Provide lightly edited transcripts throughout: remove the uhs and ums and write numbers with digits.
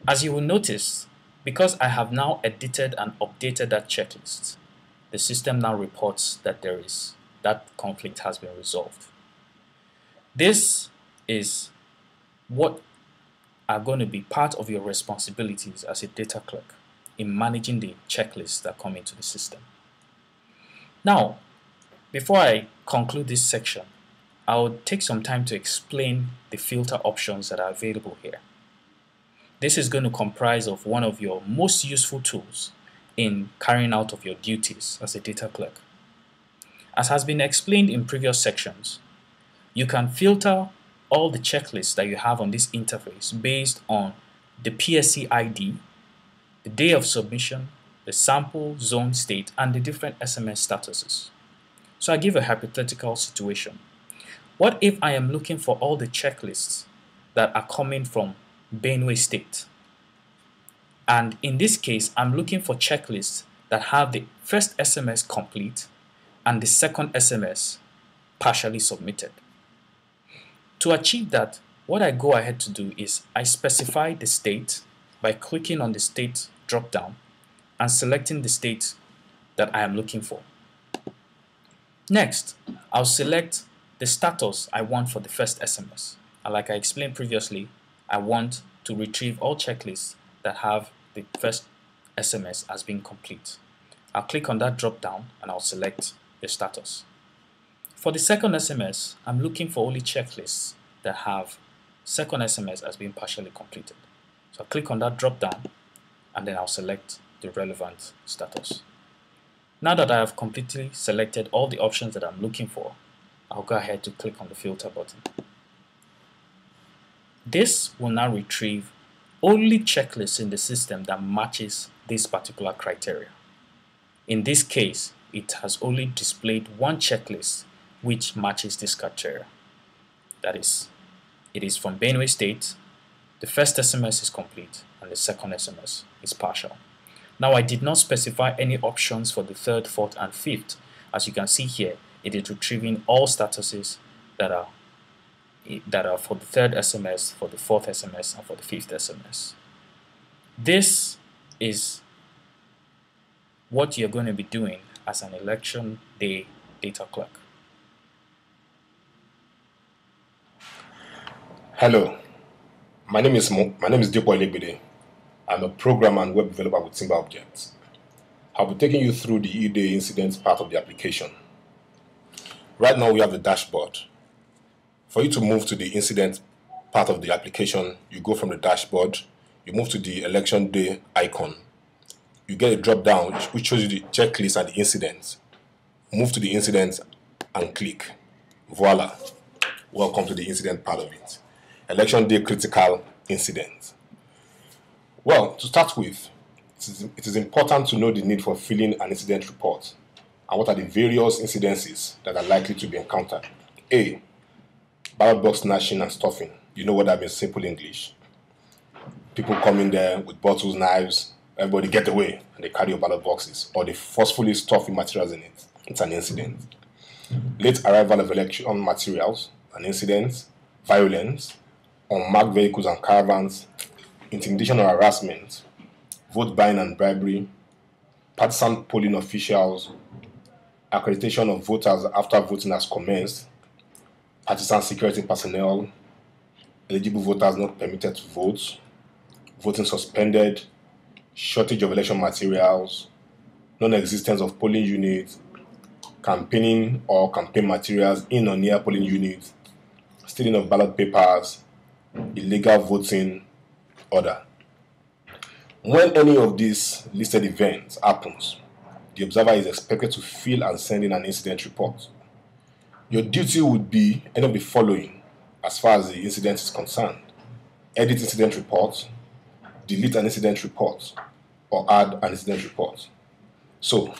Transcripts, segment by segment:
As you will notice, because I have now edited and updated that checklist, the system now reports that that conflict has been resolved. This is what are going to be part of your responsibilities as a data clerk in managing the checklists that come into the system. Now, before I conclude this section, I'll take some time to explain the filter options that are available here. This is going to comprise of one of your most useful tools in carrying out of your duties as a data clerk. As has been explained in previous sections, you can filter all the checklists that you have on this interface based on the PSC ID, the day of submission, the sample zone state, and the different SMS statuses. So I give a hypothetical situation. What if I am looking for all the checklists that are coming from Benue State? And in this case, I'm looking for checklists that have the first SMS complete and the second SMS partially submitted. To achieve that, what I go ahead to do is I specify the state by clicking on the state drop-down and selecting the state that I am looking for. Next, I'll select the status I want for the first SMS. And like I explained previously, I want to retrieve all checklists that have the first SMS as being complete. I'll click on that drop-down and I'll select the status. For the second SMS, I'm looking for only checklists that have second SMS as being partially completed. So I'll click on that drop-down and then I'll select the relevant status. Now that I have completely selected all the options that I'm looking for, I'll go ahead to click on the filter button. This will now retrieve only checklists in the system that matches this particular criteria. In this case, it has only displayed one checklist which matches this criteria. That is, it is from Benue State, the first SMS is complete, and the second SMS is partial. Now, I did not specify any options for the third, fourth, and fifth. As you can see here, it is retrieving all statuses that are for the third SMS, for the fourth SMS, and for the fifth SMS. This is what you're going to be doing as an election day data clerk. Hello, my name is Dipo Elegbede. I'm a programmer and web developer with Simba Objects. I'll be taking you through the E-Day incidents part of the application. Right now we have the dashboard. For you to move to the incident part of the application, you go from the dashboard, you move to the election day icon. You get a drop down which shows you the checklist and the incidents. Move to the incident and click. Voila. Welcome to the incident part of it. Election day critical incident. Well, to start with, it is important to know the need for filling an incident report and what are the various incidences that are likely to be encountered. A. Ballot box snatching and stuffing. You know what that means, simple English. People come in there with bottles, knives, everybody get away, and they carry your ballot boxes, or they forcefully stuff materials in it. It's an incident. Late arrival of election materials, an incident. Violence, unmarked vehicles and caravans, intimidation or harassment, vote buying and bribery, partisan polling officials, accreditation of voters after voting has commenced, partisan security personnel, eligible voters not permitted to vote, voting suspended, shortage of election materials, non-existence of polling units, campaigning or campaign materials in or near polling units, stealing of ballot papers, illegal voting, order. When any of these listed events happens, the observer is expected to fill and send in an incident report. Your duty would be any of the following as far as the incident is concerned: edit incident report, delete an incident report, or add an incident report. So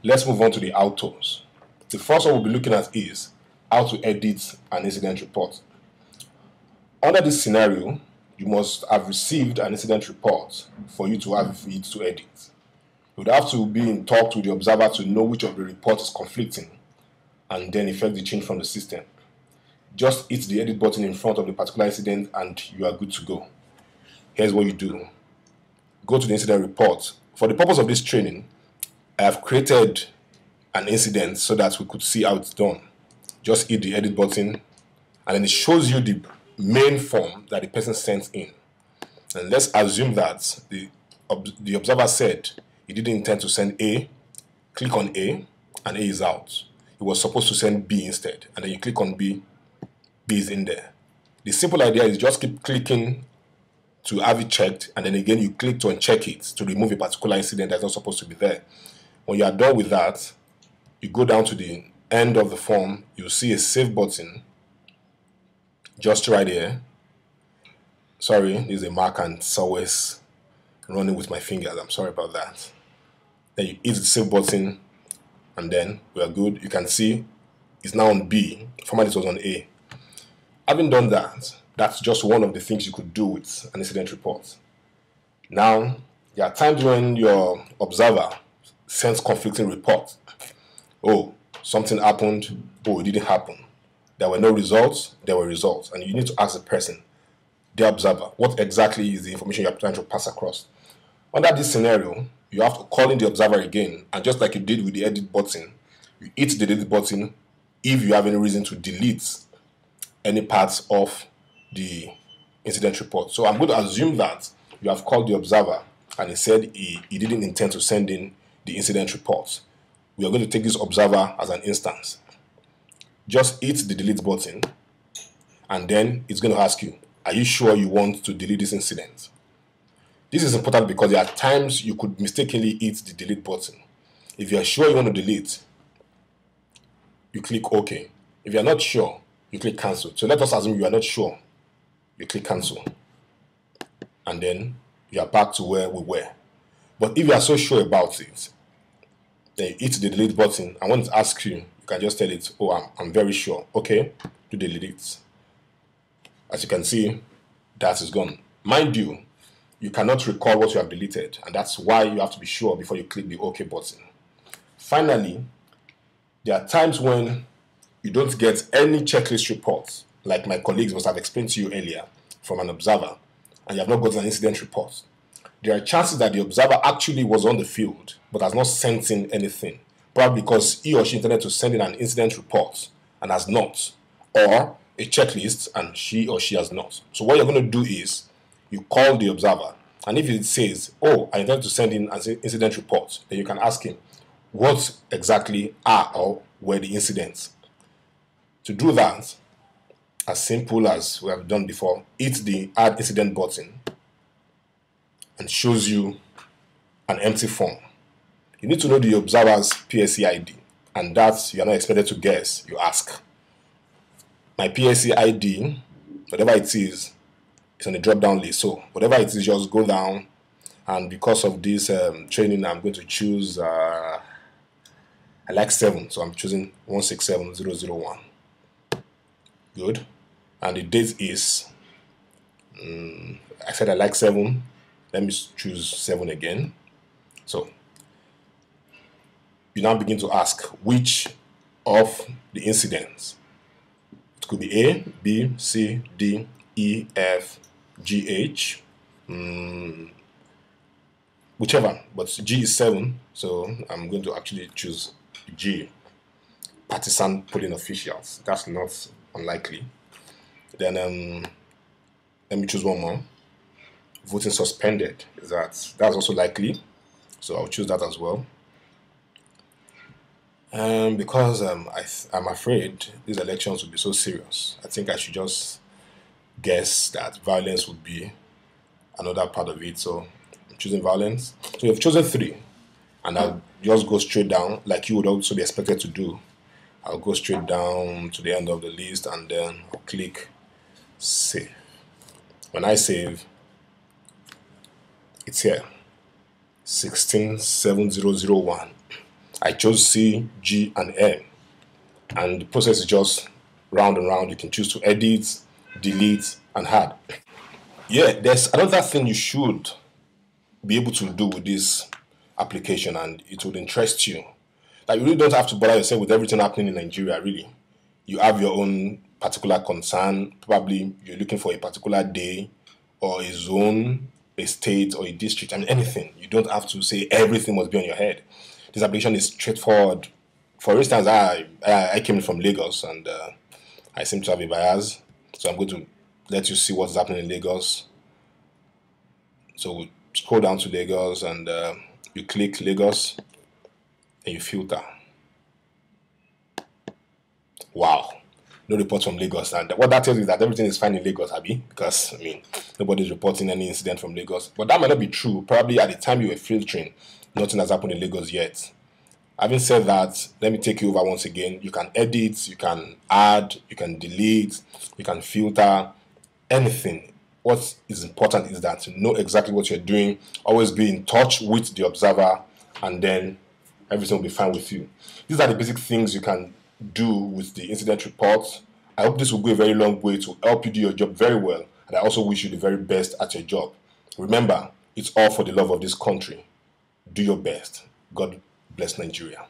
let's move on to the how-tos. The first one we'll be looking at is how to edit an incident report. Under this scenario, you must have received an incident report for you to have it to edit. You would have to be in talk with the observer to know which of the reports is conflicting and then effect the change from the system. Just hit the edit button in front of the particular incident and you are good to go. Here's what you do. go to the incident report. For the purpose of this training, I have created an incident so that we could see how it's done. Just hit the edit button, and then it shows you the main form that the person sent in. And let's assume that the observer said he didn't intend to send A. Click on A, and A is out. He was supposed to send B instead, and then you click on B. B is in there. The simple idea is just keep clicking to have it checked, and then again you click to uncheck it to remove a particular incident that's not supposed to be there. When you are done with that, you go down to the end of the form, you'll see a save button just right here. Sorry, this is a mark and it's always running with my fingers. I'm sorry about that. Then you hit the save button, and then we are good. You can see it's now on B. Formerly it was on A. Having done that, that's just one of the things you could do with an incident report. Now, there are times when your observer sends conflicting reports. Oh, something happened. Oh, it didn't happen. There were no results. There were results. And you need to ask the person, the observer, what exactly is the information you're trying to pass across. Under this scenario, you have to call in the observer again. And just like you did with the edit button, you hit the delete button if you have any reason to delete any parts of the incident report. So I'm going to assume that you have called the observer and he said he didn't intend to send in the incident report. We are going to take this observer as an instance. Just hit the delete button, and then it's going to ask you, are you sure you want to delete this incident? This is important because there are times you could mistakenly hit the delete button. If you are sure you want to delete, you click OK. If you are not sure, you click cancel. So let us assume you are not sure. You click cancel. And then you are back to where we were. But if you are so sure about it, then you hit the delete button, and when it asks you, you can just tell it, oh, I'm very sure. Okay, do delete. As you can see, that is gone. Mind you, you cannot recall what you have deleted, and that's why you have to be sure before you click the OK button. Finally, there are times when you don't get any checklist reports, like my colleagues must have explained to you earlier, from an observer, and you have not gotten an incident report. There are chances that the observer actually was on the field, but has not sent in anything, probably because he or she intended to send in an incident report and has not, or a checklist and she or she has not. So what you're going to do is you call the observer, and if it says, oh, I intend to send in an incident report, then you can ask him, what exactly are or were the incidents? To do that, as simple as we have done before, hit the add incident button and shows you an empty form. You need to know the observer's PSC ID, and that you are not expected to guess, you ask. My PSC ID, whatever it is on the drop down list. So whatever it is, just go down, and because of this training, I'm going to choose, I like 7, so I'm choosing 167001. Good. And the date is, I said I like 7. Let me choose 7 again. So you now begin to ask which of the incidents. It could be A, B, C, D, E, F, G, H, whichever, but G is 7, so I'm going to actually choose G. Partisan polling officials. That's not unlikely. Then let me choose one more. Voting suspended. That's also likely, so I'll choose that as well. Because I'm afraid these elections will be so serious, I think I should just guess that violence would be another part of it. So I'm choosing violence. So you've chosen 3, and I'll just go straight down like you would also be expected to do. I'll go straight down to the end of the list, and then I'll click save. When I save, it's here, 167001. I chose C, G, and M, and the process is just round and round. You can choose to edit, delete, and add. Yeah, there's another thing you should be able to do with this application, and it would interest you. Like, you really don't have to bother yourself with everything happening in Nigeria, really. You have your own particular concern. Probably you're looking for a particular day or a zone a state or a district, and anything. You don't have to say everything must be on your head. This application is straightforward. For instance, I came from Lagos, and I seem to have a bias, so I'm going to let you see what's happening in Lagos. So we scroll down to Lagos, and you click Lagos, and you filter. Wow. No reports from Lagos. And what that tells you is that everything is fine in Lagos, Abby, because, I mean, nobody's reporting any incident from Lagos. But that might not be true. Probably at the time you were filtering, nothing has happened in Lagos yet. Having said that, let me take you over once again. You can edit, you can add, you can delete, you can filter, anything. What is important is that you know exactly what you're doing. Always be in touch with the observer, and then everything will be fine with you. These are the basic things you can do with the incident report. I hope this will go a very long way to help you do your job very well, and I also wish you the very best at your job. Remember, it's all for the love of this country. Do your best. God bless Nigeria.